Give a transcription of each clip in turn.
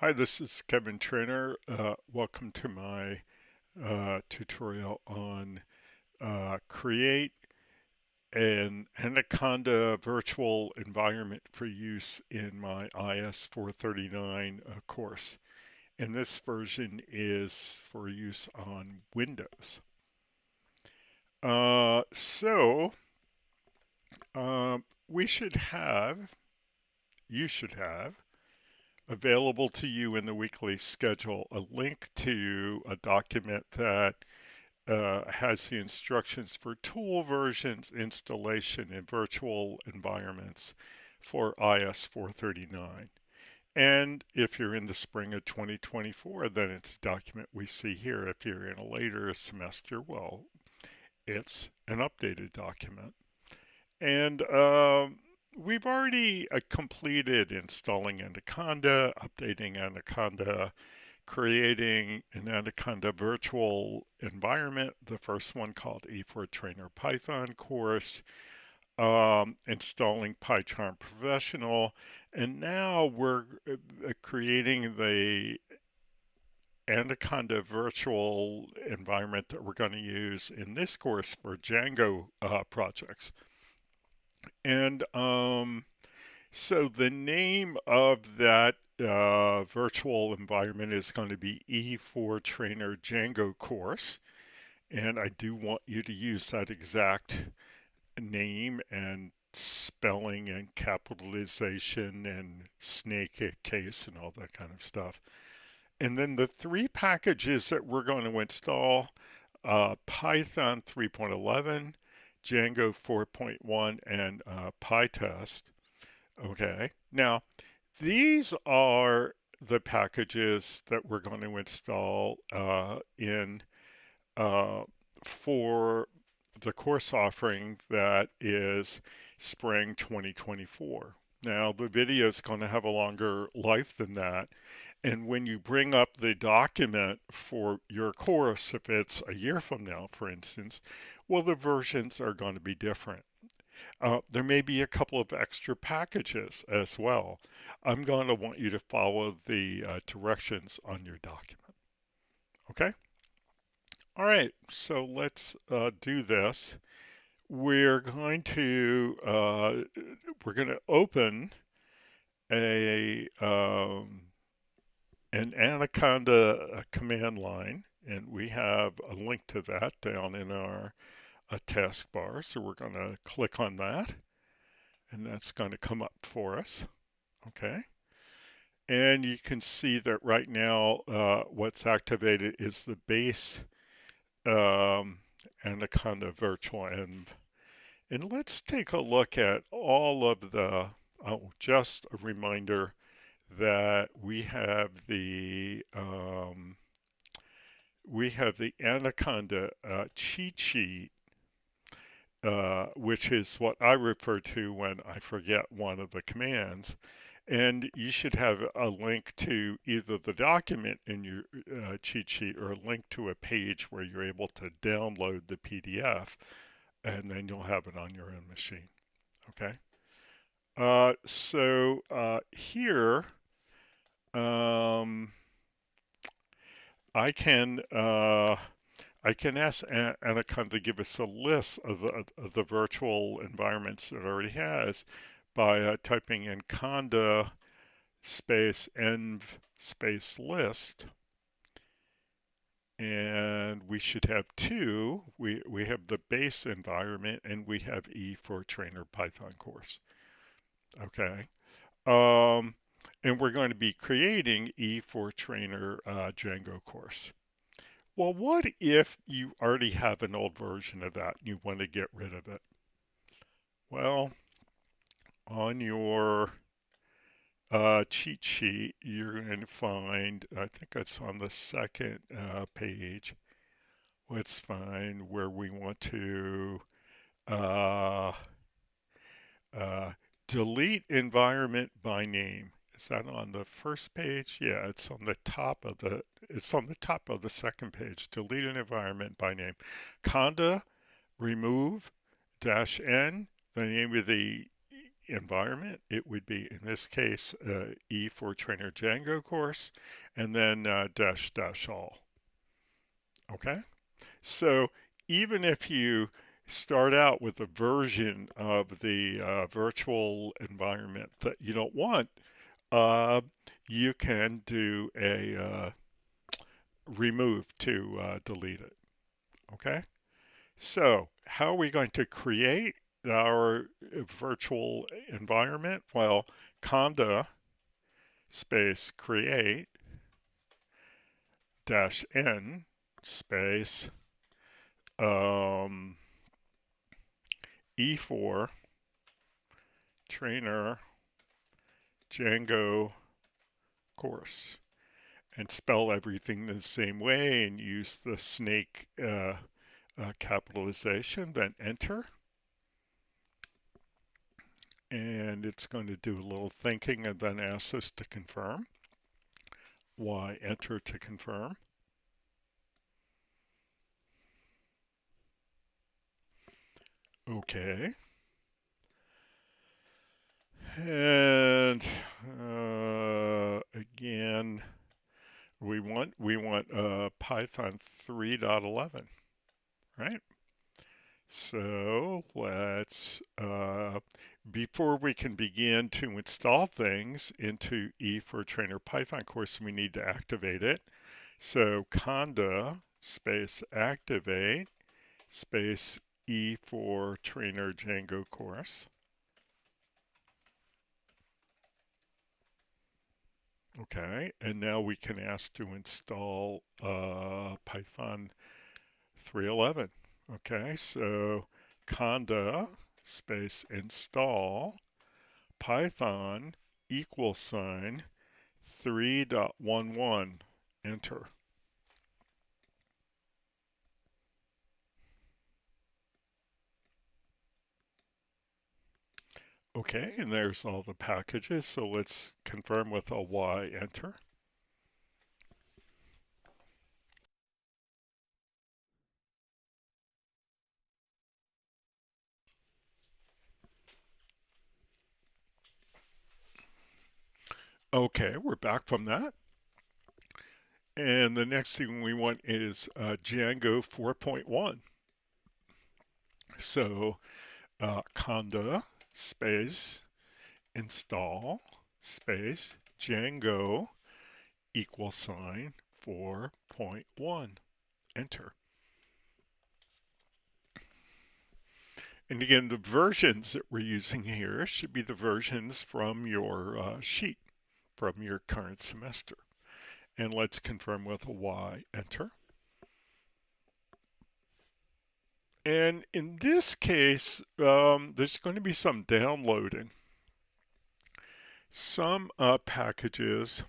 Hi, this is Kevin Trainer. Welcome to my tutorial on create an Anaconda virtual environment for use in my IS439 course. And this version is for use on Windows. So we should have, you should have, available to you in the weekly schedule a link to a document that has the instructions for tool versions, installation, and virtual environments for IS439. And if you're in the spring of 2024, then it's a document we see here. If you're in a later semester, well, it's an updated document. And we've already completed installing Anaconda, updating Anaconda, creating an Anaconda virtual environment, the first one called E4Trainer Python course, installing PyCharm Professional, and now we're creating the Anaconda virtual environment that we're going to use in this course for Django projects. And so the name of that virtual environment is going to be E4Trainer Django course. And I do want you to use that exact name and spelling and capitalization and snake case and all that kind of stuff. And then the three packages that we're going to install, Python 3.11, Django 4.1, and PyTest. Okay, now these are the packages that we're going to install in uh, for the course offering that is spring 2024. Now, the video is going to have a longer life than that. And when you bring up the document for your course, if it's a year from now, for instance, well, the versions are going to be different. There may be a couple of extra packages as well. I'm going to want you to follow the directions on your document. Okay? All right, so let's do this. We're going to open a an Anaconda command line, and we have a link to that down in our taskbar. So we're going to click on that, and that's going to come up for us. Okay. And you can see that right now what's activated is the base Anaconda virtual env. And let's take a look at all of the, oh, just a reminder that we have the Anaconda cheat sheet, which is what I refer to when I forget one of the commands. And you should have a link to either the document in your cheat sheet or a link to a page where you're able to download the PDF, and then you'll have it on your own machine. Okay. Here, um, I can ask Anaconda to give us a list of the virtual environments it already has by typing in conda space env space list. And we should have two. We have the base environment and we have E4Trainer Python course. Okay. And we're going to be creating E4Trainer Django course. Well, what if you already have an old version of that and you want to get rid of it? Well, on your cheat sheet, you're going to find, I think it's on the second page, let's find where we want to uh, uh, delete environment by name. Is that on the first page? Yeah, it's on the top of the second page. Delete an environment by name. Conda remove -n, the name of the environment, it would be, in this case, E4Trainer Django course, and then dash dash all. Okay? So even if you start out with a version of the virtual environment that you don't want, uh, you can do a remove to delete it. Okay? So how are we going to create our virtual environment? Well, conda space create dash n space E4 trainer Django course, and spell everything the same way and use the snake capitalization, then enter. And it's going to do a little thinking and then ask us to confirm. Y enter to confirm. Okay. And again, we want Python 3.11, right? So let's before we can begin to install things into E4Trainer Python course, we need to activate it. So conda space activate space E4Trainer Django course. Okay, and now we can ask to install Python 3.11. Okay, so conda space install Python equal sign 3.11, enter. Okay, and there's all the packages, so let's confirm with a Y enter. Okay, we're back from that. And the next thing we want is Django 4.1. So conda space install space Django equal sign 4.1, enter. And again, the versions that we're using here should be the versions from your sheet, from your current semester. And let's confirm with a Y, enter. And in this case, there's going to be some downloading. Some packages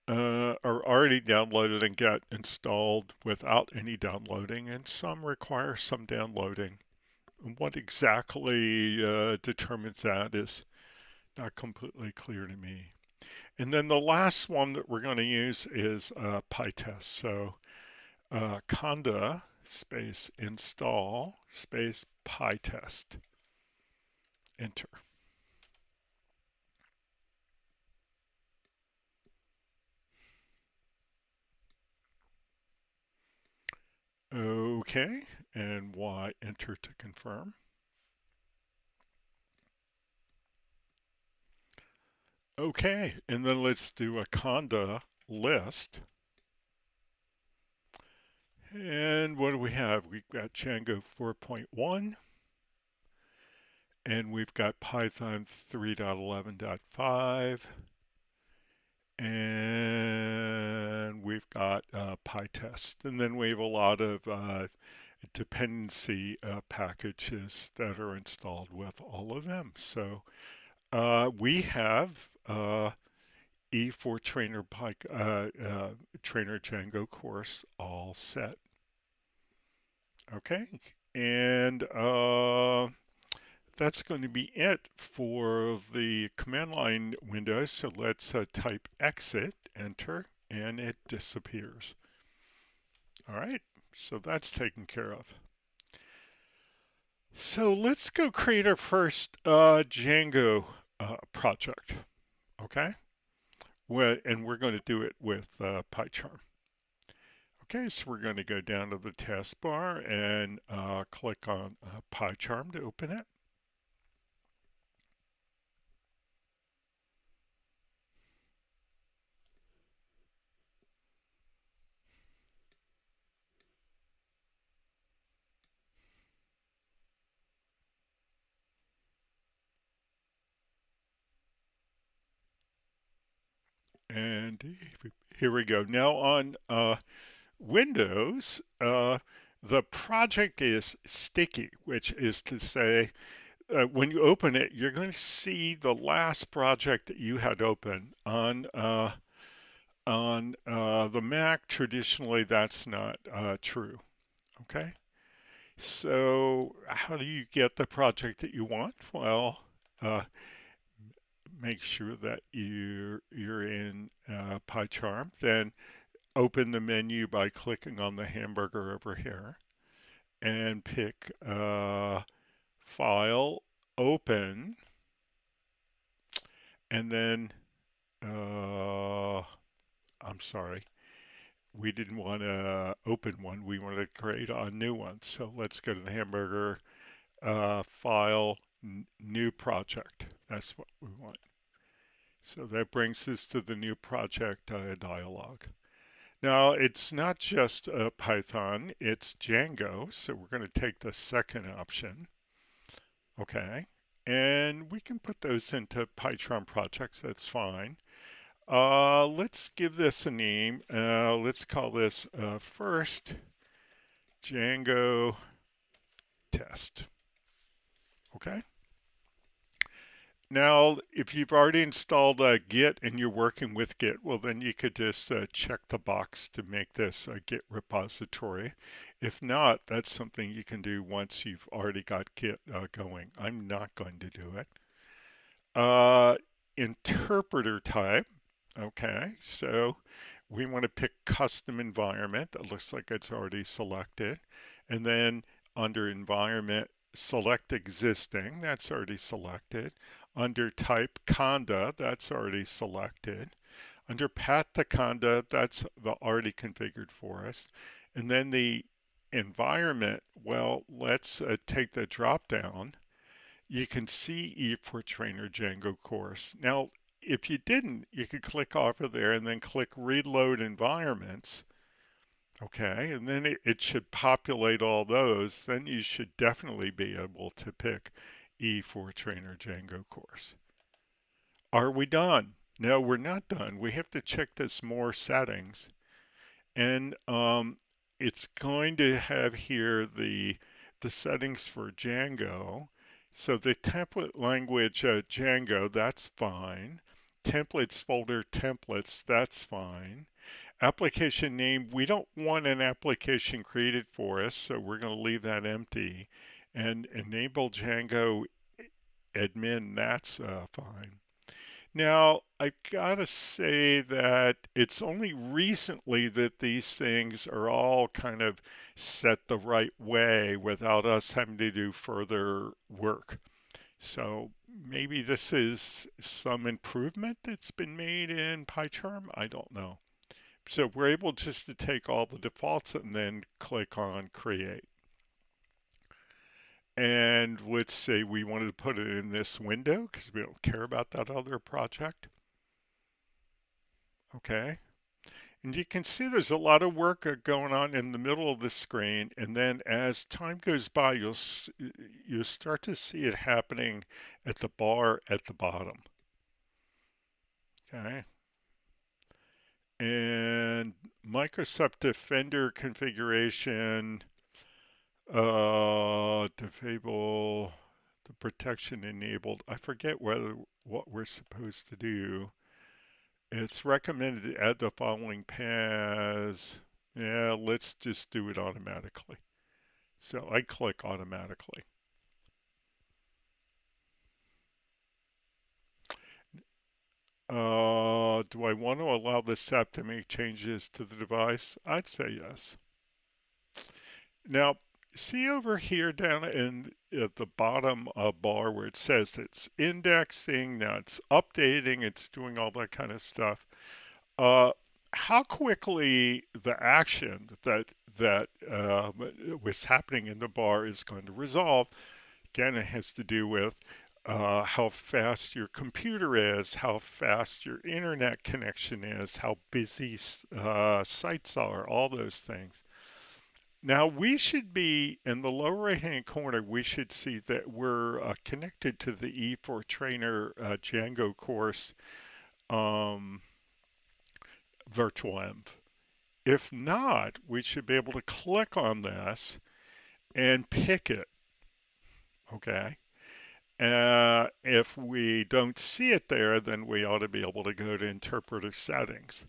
are already downloaded and get installed without any downloading, and some require some downloading. And what exactly determines that is not completely clear to me. And then the last one that we're going to use is PyTest. So conda space install space PyTest, enter. Okay, and Y enter to confirm. Okay, and then let's do a conda list. And what do we have? We've got Django 4.1, and we've got Python 3.11.5, and we've got PyTest. And then we have a lot of dependency packages that are installed with all of them. So we have E4Trainer Trainer Django course all set. Okay, and that's going to be it for the command line window. So let's type exit, enter, and it disappears. All right, so that's taken care of. So let's go create our first Django project, okay? And we're going to do it with PyCharm. Okay, so we're going to go down to the taskbar and click on PyCharm to open it. And here we go. Now on Windows, the project is sticky, which is to say, when you open it, you're going to see the last project that you had open on the Mac. Traditionally, that's not true. Okay, so how do you get the project that you want? Well, uh, make sure that you're in PyCharm. Then open the menu by clicking on the hamburger over here and pick File, Open, and then I'm sorry, we didn't want to open one. We wanted to create a new one. So let's go to the hamburger, File, New Project. That's what we want. So that brings us to the new project dialog. Now, it's not just Python, it's Django. So we're going to take the second option. Okay. And we can put those into PyCharm projects. That's fine. Let's give this a name. Let's call this first Django test. Okay. Now, if you've already installed Git and you're working with Git, well, then you could just check the box to make this a Git repository. If not, that's something you can do once you've already got Git going. I'm not going to do it. Uh, Interpreter type. Okay, so we want to pick custom environment. That looks like it's already selected. And then under environment, select existing. That's already selected. Under type conda, that's already selected. Under path to conda, that's already configured for us. And then the environment, well, let's take the drop down. You can see IS439 Django course. Now, if you didn't, you could click off of there and then click reload environments. Okay, and then it should populate all those. Then you should definitely be able to pick IS439 Django course. Are we done? No, we're not done. We have to check this more settings. And it's going to have here the settings for Django. So the template language Django, that's fine. Templates folder templates, that's fine. Application name, we don't want an application created for us, so we're going to leave that empty. And enable Django admin, that's fine. Now, I gotta say that it's only recently that these things are all kind of set the right way without us having to do further work. So maybe this is some improvement that's been made in PyCharm. I don't know. So we're able just to take all the defaults and then click on create. And let's say we wanted to put it in this window because we don't care about that other project. Okay. And you can see there's a lot of work going on in the middle of the screen. And then as time goes by, you'll start to see it happening at the bar at the bottom. Okay. And Microsoft Defender configuration, disable the protection enabled. I forget what we're supposed to do. It's recommended to add the following paths. Yeah, let's just do it automatically. So I click automatically. Do I want to allow this app to make changes to the device? I'd say yes. Now, see over here down in at the bottom bar where it says it's indexing, now it's updating, it's doing all that kind of stuff. Uh, how quickly the action that was happening in the bar is going to resolve. Again, it has to do with how fast your computer is, how fast your internet connection is, how busy sites are, all those things. Now we should be in the lower right hand corner, we should see that we're connected to the E4Trainer Django course um, virtual env. If not, we should be able to click on this and pick it, okay? If we don't see it there, then we ought to be able to go to interpreter settings,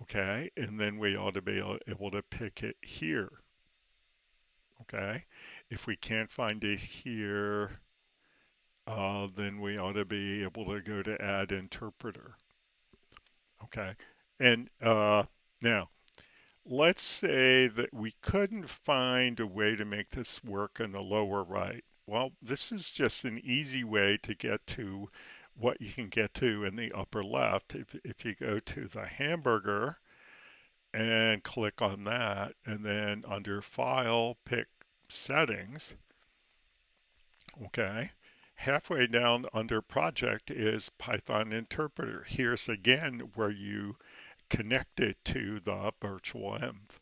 okay? And then we ought to be able to pick it here, okay? If we can't find it here, then we ought to be able to go to add interpreter, okay? And now, let's say that we couldn't find a way to make this work in the lower right. Well, this is just an easy way to get to what you can get to in the upper left. If you go to the hamburger and click on that, and then under File, pick Settings, okay, halfway down under Project is Python Interpreter. Here's again where you connect it to the virtual env.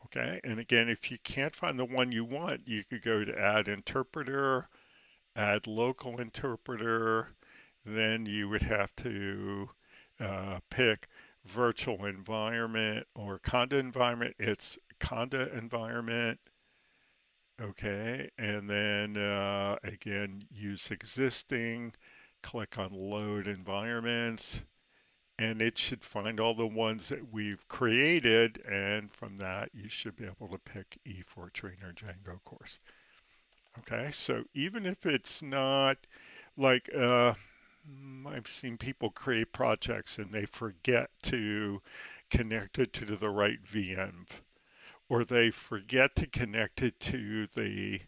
Okay, and again, if you can't find the one you want, you could go to Add Interpreter, Add Local Interpreter, then you would have to pick Virtual Environment or Conda Environment. It's Conda Environment. Okay, and then again, use Existing, click on Load Environments, and it should find all the ones that we've created, and from that you should be able to pick E4Trainer Django course. Okay, so even if it's not like I've seen people create projects and they forget to connect it to the right venv, or they forget to connect it to the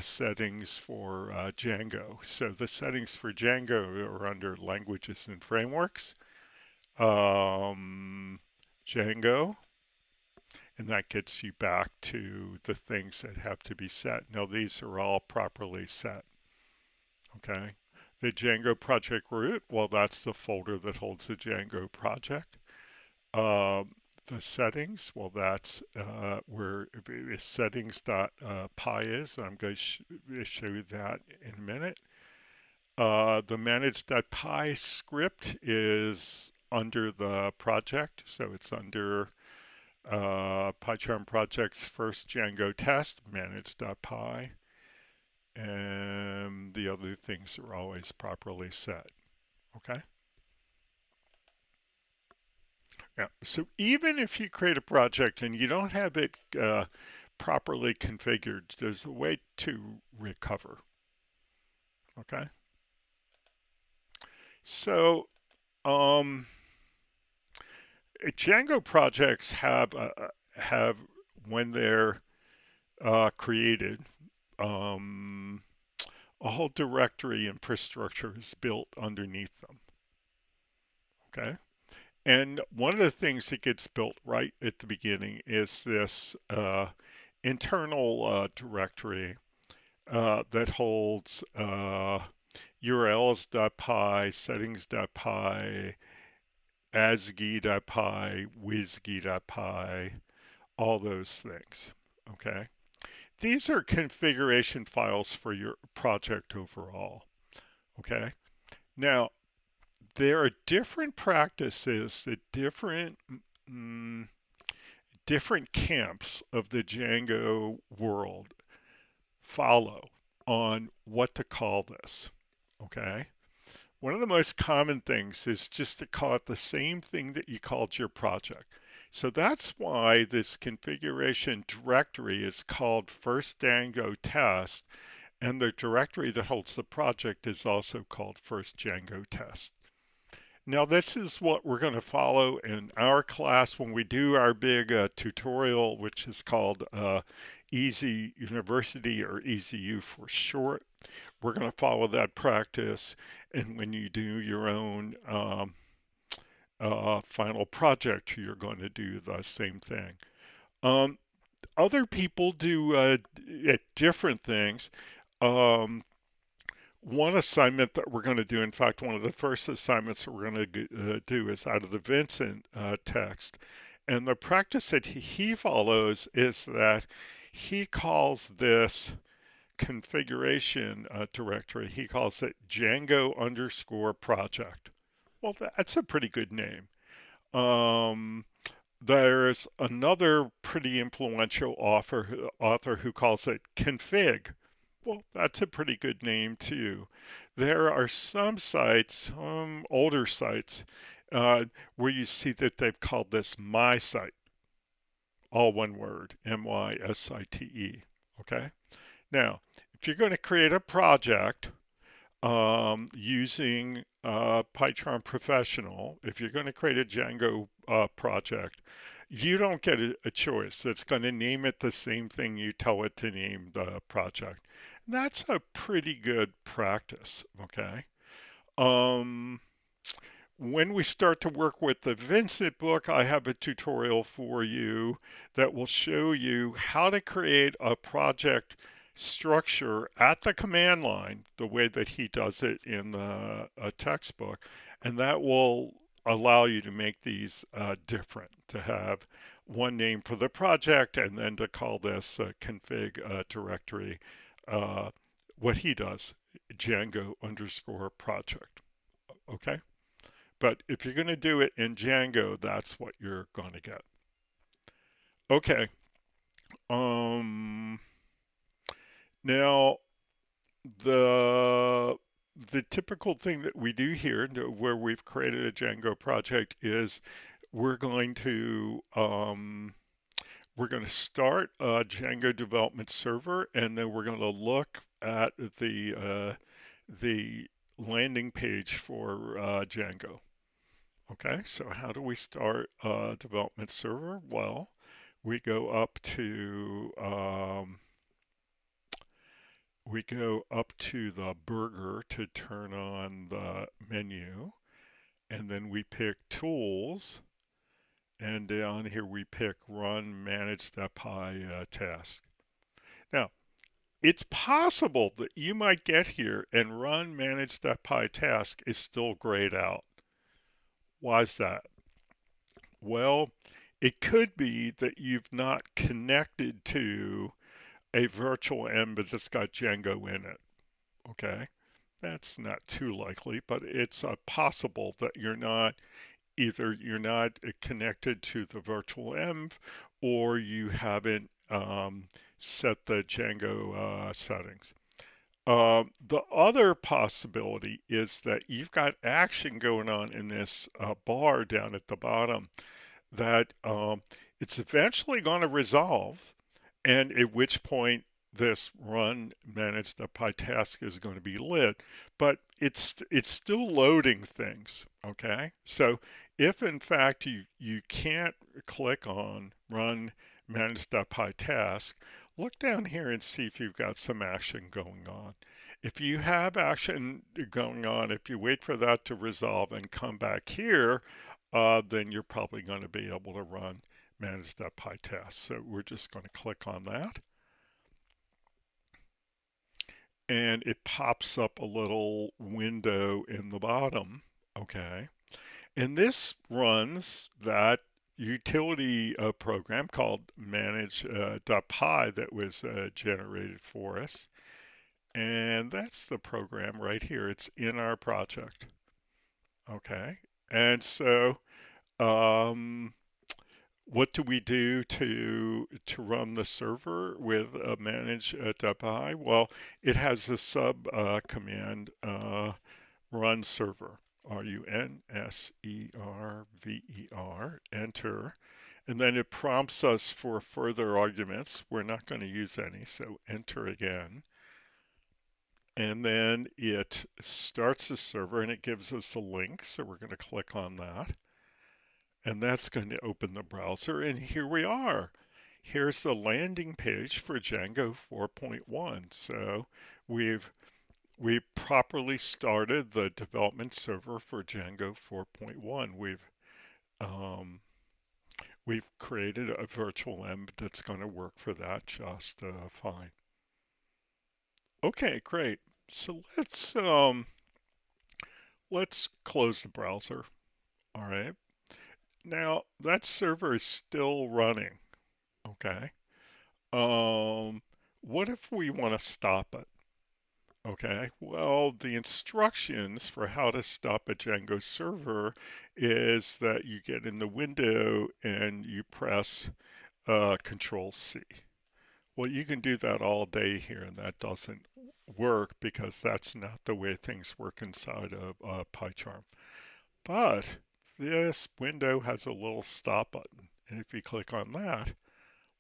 settings for Django. So the settings for Django are under languages and frameworks, Django, and that gets you back to the things that have to be set. Now these are all properly set, okay? The Django project root, well, that's the folder that holds the Django project. The settings, well, that's where settings.py is. I'm going to show you that in a minute. The manage.py script is under the project, so it's under PyCharm project's first Django test, manage.py, and the other things are always properly set. Okay? Yeah. So even if you create a project and you don't have it properly configured, there's a way to recover. Okay? So Django projects have when they're created, a whole directory infrastructure is built underneath them. Okay, and one of the things that gets built right at the beginning is this internal directory that holds urls.py, settings.py, asgi.py, wizgi.py, all those things, okay? These are configuration files for your project overall, okay? Now, there are different practices that different camps of the Django world follow on what to call this, okay? One of the most common things is just to call it the same thing that you called your project. So that's why this configuration directory is called first Django test, and the directory that holds the project is also called first Django test. Now, this is what we're going to follow in our class when we do our big tutorial, which is called Easy University, or EasyU for short. We're going to follow that practice, and when you do your own final project, you're going to do the same thing. Um, Other people do different things. Um, One assignment that we're going to do, in fact, one of the first assignments that we're going to do is out of the Vincent text. And the practice that he follows is that he calls this configuration directory, he calls it Django underscore project. Well, that's a pretty good name. Um, there's another pretty influential author who calls it config. Well, that's a pretty good name too. There are some sites, older sites, where you see that they've called this my site, all one word, MYSITE. Okay. Now, if you're going to create a project using PyCharm Professional, if you're going to create a Django project, you don't get a choice. It's going to name it the same thing you tell it to name the project. That's a pretty good practice, okay? Um, when we start to work with the Vincent book, I have a tutorial for you that will show you how to create a project structure at the command line, the way that he does it in the textbook, and that will allow you to make these different, to have one name for the project and then to call this config directory uh, what he does, Django underscore project. Okay? But if you're going to do it in Django, that's what you're going to get. Okay. Um, Now, the the typical thing that we do here, where we've created a Django project, is we're going to start a Django development server, and then we're going to look at the landing page for Django. Okay, so how do we start a development server? Well, we go up to the burger to turn on the menu, and then we pick tools, and down here we pick run manage.py task. Now, it's possible that you might get here and run manage.py task is still grayed out. Why is that? Well, it could be that you've not connected to a virtual M that's got Django in it. Okay, that's not too likely, but it's possible that you're not connected to the virtual env, or you haven't set the Django settings. The other possibility is that you've got action going on in this bar down at the bottom that it's eventually going to resolve, and at which point this run manage.py task is going to be lit, but it's still loading things. Okay, so if in fact you can't click on run manage.py task, look down here and see if you've got some action going on. If you have action going on, if you wait for that to resolve and come back here, then you're probably going to be able to run manage.py task. So we're just going to click on that. And it pops up a little window in the bottom. Okay. And this runs that utility program called manage.py that was generated for us. And that's the program right here. It's in our project. Okay. And so what do we do to run the server with manage.py? Well, it has the sub command run server, runserver, enter, and then it prompts us for further arguments. We're not going to use any, so enter again. and then it starts the server and it gives us a link. So we're going to click on that, and that's going to open the browser. And here we are. Here's the landing page for Django 4.1. So we've properly started the development server for Django 4.1. Um, we've created a virtual env that's going to work for that just fine. Okay, great. So let's close the browser. All right. Now that server is still running. Okay. Um, what if we want to stop it? Okay, well, the instructions for how to stop a Django server is that you get in the window and you press Control C. Well, you can do that all day here, and that doesn't work because that's not the way things work inside of PyCharm. But this window has a little stop button, and if you click on that,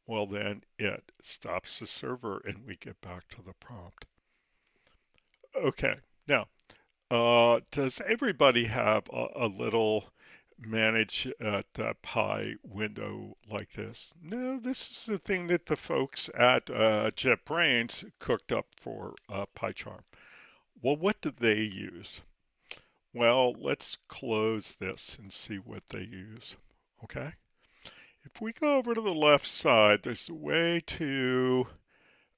well, then it stops the server and we get back to the prompt. Okay, now, does everybody have a little manage at Pi window like this? No, this is the thing that the folks at JetBrains cooked up for PyCharm. Well, what do they use? Well, let's close this and see what they use. Okay. If we go over to the left side, there's a way to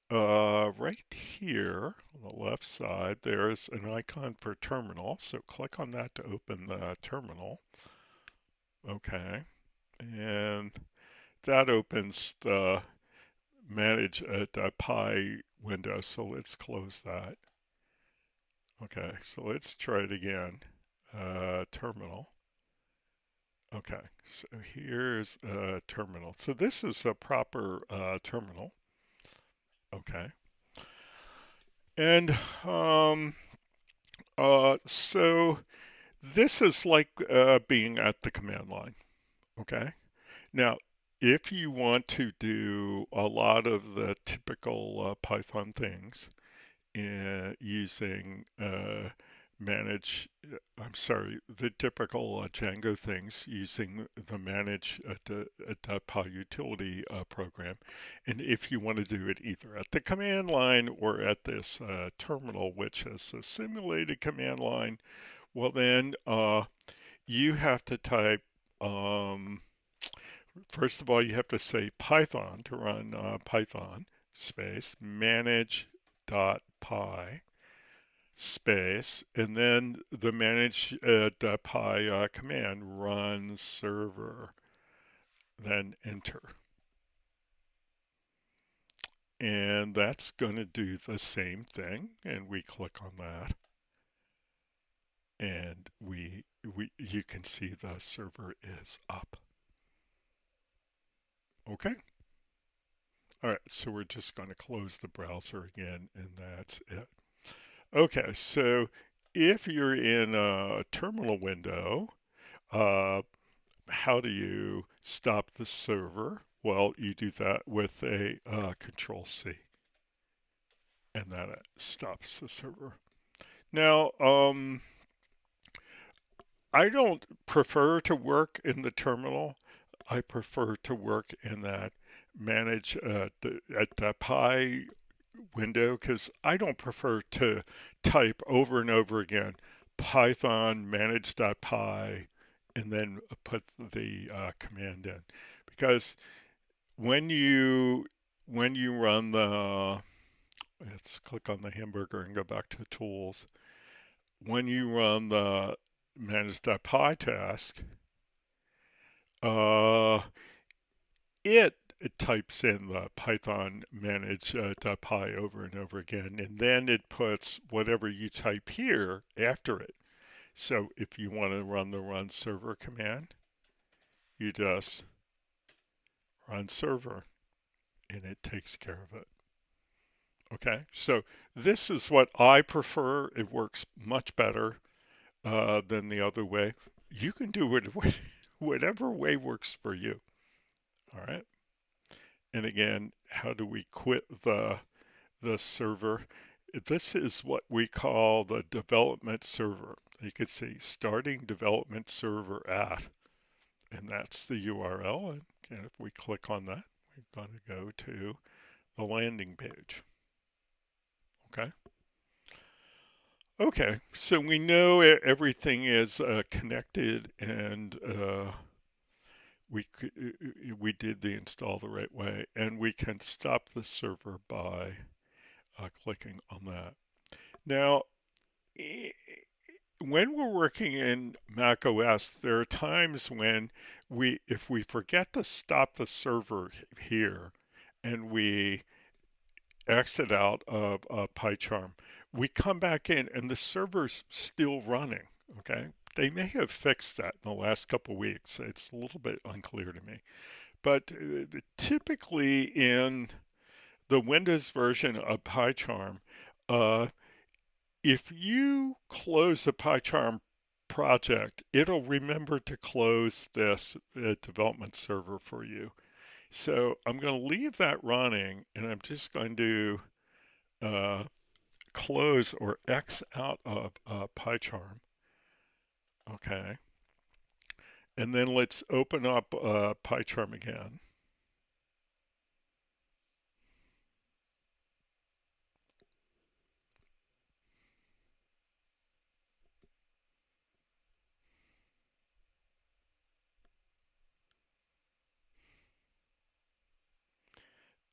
right here on the left side, there's an icon for terminal. So click on that to open the terminal. Okay. And that opens the manage at Pi window. So let's close that. Okay. So let's try it again. Terminal. Okay. So here's a terminal. So this is a proper terminal. Okay. And so this is like being at the command line. Okay. Now, if you want to do a lot of the typical Python things using I'm sorry, the typical Django things using the manage .py utility program. And if you want to do it either at the command line or at this terminal, which is a simulated command line, well then you have to type, first of all, you have to say Python to run Python space manage.py space, and then the manage.py command run server, then enter. And that's going to do the same thing, and we click on that, and you can see the server is up. Okay. All right, so we're just going to close the browser again, and that's it. Okay, so if you're in a terminal window, how do you stop the server? Well, you do that with a Control C, and that stops the server. Now, I don't prefer to work in the terminal. I prefer to work in that manage at the Pi window because I don't prefer to type over and over again Python manage.py and then put the command in, because when you run the, let's click on the hamburger and go back to tools. When you run the manage.py task, uh, it types in the Python manage.py over and over again, and then it puts whatever you type here after it. So if you want to run the run server command, you just run server, and it takes care of it. Okay, so this is what I prefer. It works much better than the other way. You can do it whatever way works for you. All right. And again, how do we quit the server? This is what we call the development server. You can see starting development server at, and that's the URL. And if we click on that, we're going to go to the landing page. Okay. Okay, so we know everything is connected, and we did the install the right way, and we can stop the server by clicking on that. Now, when we're working in Mac OS, there are times when if we forget to stop the server here, and we exit out of PyCharm, we come back in and the server's still running. Okay, they may have fixed that in the last couple of weeks. It's a little bit unclear to me, but typically in the Windows version of PyCharm, uh, if you close the PyCharm project, it'll remember to close this development server for you. So I'm going to leave that running, and I'm just going to uh, close or X out of PyCharm. Okay. And then let's open up PyCharm again.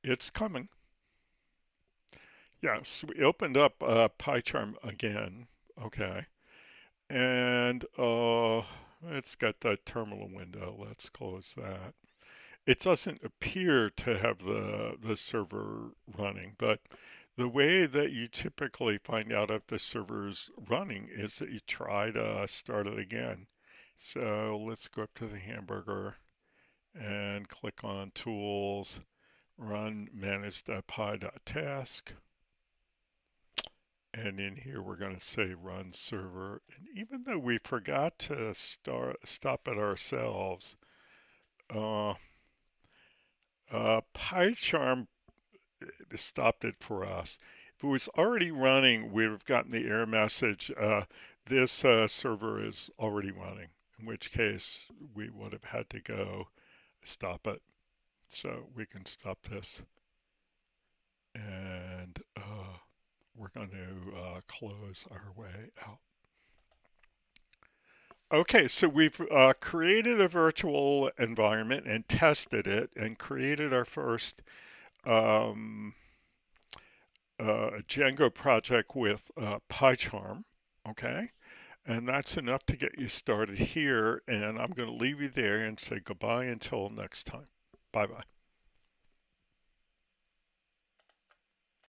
It's coming. Yeah, so we opened up PyCharm again. Okay. And it's got that terminal window. Let's close that. It doesn't appear to have the server running, but the way that you typically find out if the server's running is that you try to start it again. So let's go up to the hamburger and click on Tools, Run manage.py.task. And in here, we're going to say run server. And even though we forgot to stop it ourselves, PyCharm stopped it for us. If it was already running, we would have gotten the error message, this server is already running, in which case we would have had to go stop it. So we can stop this. And we're going to close our way out. Okay, so we've created a virtual environment and tested it and created our first Django project with PyCharm. Okay, and that's enough to get you started here. And I'm going to leave you there and say goodbye until next time. Bye bye.